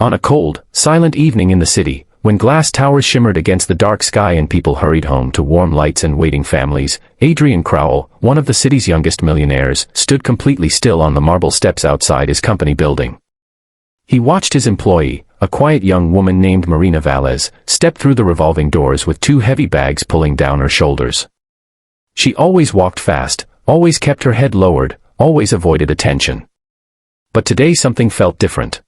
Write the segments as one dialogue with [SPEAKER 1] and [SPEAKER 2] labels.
[SPEAKER 1] On a cold, silent evening in the city, when glass towers shimmered against the dark sky and people hurried home to warm lights and waiting families, Adrian Crowell, one of the city's youngest millionaires, stood completely still on the marble steps outside his company building. He watched his employee, a quiet young woman named Marina Valles, step through the revolving doors with 2 heavy bags pulling down her shoulders. She always walked fast, always kept her head lowered, always avoided attention. But today something felt different.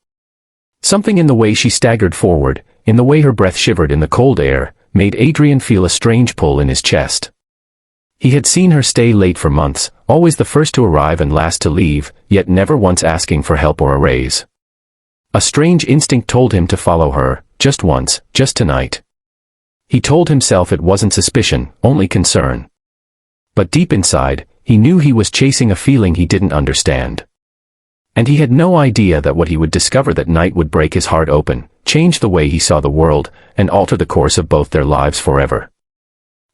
[SPEAKER 1] Something in the way she staggered forward, in the way her breath shivered in the cold air, made Adrian feel a strange pull in his chest. He had seen her stay late for months, always the first to arrive and last to leave, yet never once asking for help or a raise. A strange instinct told him to follow her, just once, just tonight. He told himself it wasn't suspicion, only concern. But deep inside, he knew he was chasing a feeling he didn't understand. And he had no idea that what he would discover that night would break his heart open, change the way he saw the world, and alter the course of both their lives forever.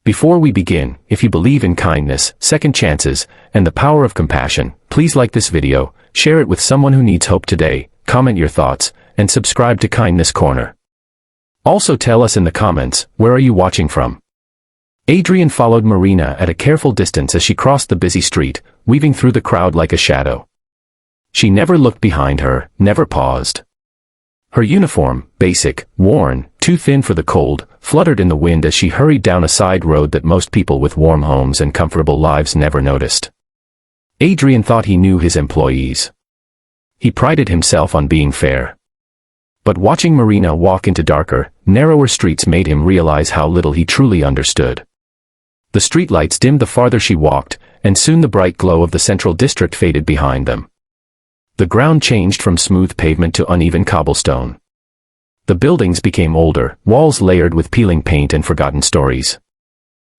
[SPEAKER 1] Before we begin, if you believe in kindness, second chances, and the power of compassion, please like this video, share it with someone who needs hope today, comment your thoughts, and subscribe to Kindness Corner. Also tell us in the comments, where are you watching from? Adrian followed Marina at a careful distance as she crossed the busy street, weaving through the crowd like a shadow. She never looked behind her, never paused. Her uniform, basic, worn, too thin for the cold, fluttered in the wind as she hurried down a side road that most people with warm homes and comfortable lives never noticed. Adrian thought he knew his employees. He prided himself on being fair. But watching Marina walk into darker, narrower streets made him realize how little he truly understood. The streetlights dimmed the farther she walked, and soon the bright glow of the central district faded behind them. The ground changed from smooth pavement to uneven cobblestone. The buildings became older, walls layered with peeling paint and forgotten stories.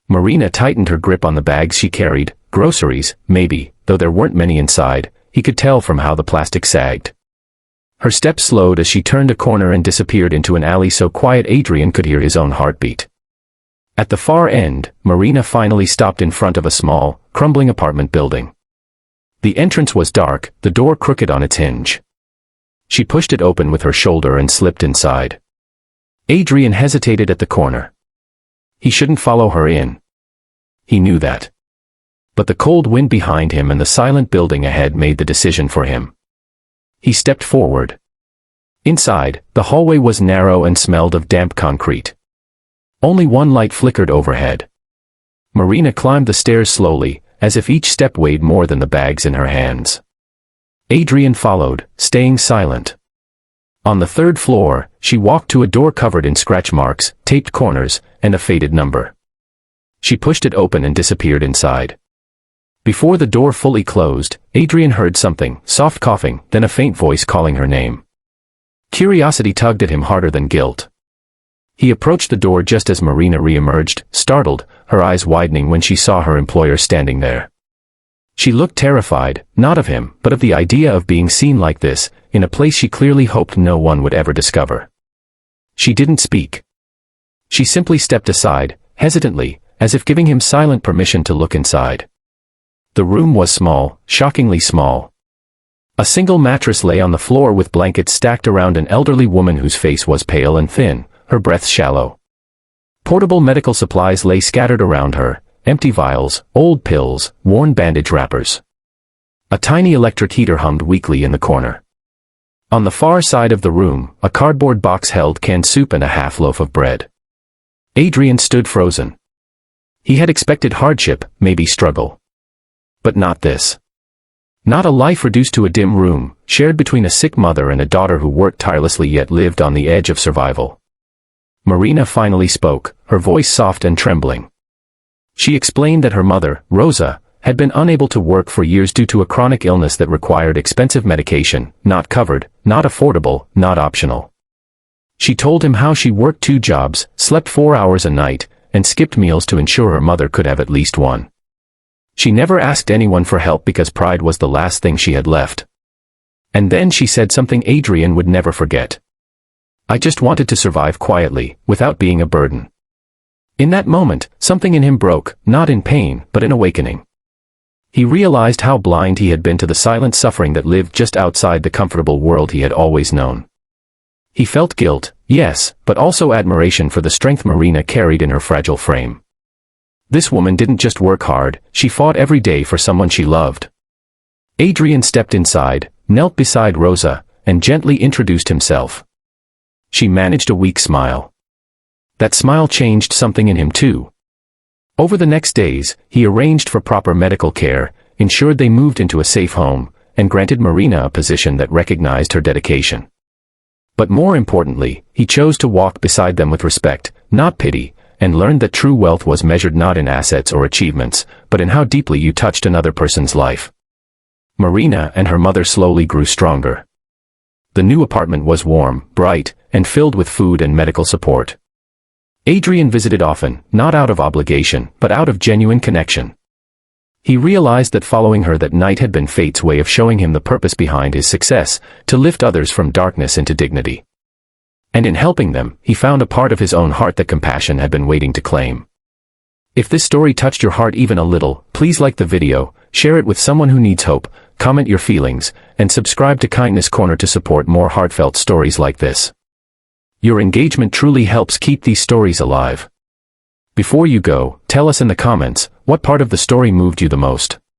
[SPEAKER 1] Marina tightened her grip on the bags she carried, groceries, maybe, though there weren't many inside, he could tell from how the plastic sagged. Her steps slowed as she turned a corner and disappeared into an alley so quiet Adrian could hear his own heartbeat. At the far end, Marina finally stopped in front of a small, crumbling apartment building. The entrance was dark, the door crooked on its hinge. She pushed it open with her shoulder and slipped inside. Adrian hesitated at the corner. He shouldn't follow her in. He knew that. But the cold wind behind him and the silent building ahead made the decision for him. He stepped forward. Inside, the hallway was narrow and smelled of damp concrete. Only one light flickered overhead. Marina climbed the stairs slowly, as if each step weighed more than the bags in her hands. Adrian followed, staying silent. On the 3rd floor, she walked to a door covered in scratch marks, taped corners, and a faded number. She pushed it open and disappeared inside. Before the door fully closed, Adrian heard something, soft coughing, then a faint voice calling her name. Curiosity tugged at him harder than guilt. He approached the door just as Marina re-emerged, startled, her eyes widening when she saw her employer standing there. She looked terrified, not of him, but of the idea of being seen like this, in a place she clearly hoped no one would ever discover. She didn't speak. She simply stepped aside, hesitantly, as if giving him silent permission to look inside. The room was small, shockingly small. A single mattress lay on the floor with blankets stacked around an elderly woman whose face was pale and thin, her breath shallow. Portable medical supplies lay scattered around her, empty vials, old pills, worn bandage wrappers. A tiny electric heater hummed weakly in the corner. On the far side of the room, a cardboard box held canned soup and a half loaf of bread. Adrian stood frozen. He had expected hardship, maybe struggle. But not this. Not a life reduced to a dim room, shared between a sick mother and a daughter who worked tirelessly yet lived on the edge of survival. Marina finally spoke, her voice soft and trembling. She explained that her mother, Rosa, had been unable to work for years due to a chronic illness that required expensive medication, not covered, not affordable, not optional. She told him how she worked 2 jobs, slept 4 hours a night, and skipped meals to ensure her mother could have at least one. She never asked anyone for help because pride was the last thing she had left. And then she said something Adrian would never forget. "I just wanted to survive quietly, without being a burden." In that moment, something in him broke, not in pain, but in awakening. He realized how blind he had been to the silent suffering that lived just outside the comfortable world he had always known. He felt guilt, yes, but also admiration for the strength Marina carried in her fragile frame. This woman didn't just work hard, she fought every day for someone she loved. Adrian stepped inside, knelt beside Rosa, and gently introduced himself. She managed a weak smile. That smile changed something in him too. Over the next days, he arranged for proper medical care, ensured they moved into a safe home, and granted Marina a position that recognized her dedication. But more importantly, he chose to walk beside them with respect, not pity, and learned that true wealth was measured not in assets or achievements, but in how deeply you touched another person's life. Marina and her mother slowly grew stronger. The new apartment was warm, bright, and filled with food and medical support. Adrian visited often, not out of obligation, but out of genuine connection. He realized that following her that night had been fate's way of showing him the purpose behind his success, to lift others from darkness into dignity. And in helping them, he found a part of his own heart that compassion had been waiting to claim. If this story touched your heart even a little, please like the video, share it with someone who needs hope, comment your feelings, and subscribe to Kindness Corner to support more heartfelt stories like this. Your engagement truly helps keep these stories alive. Before you go, tell us in the comments, what part of the story moved you the most?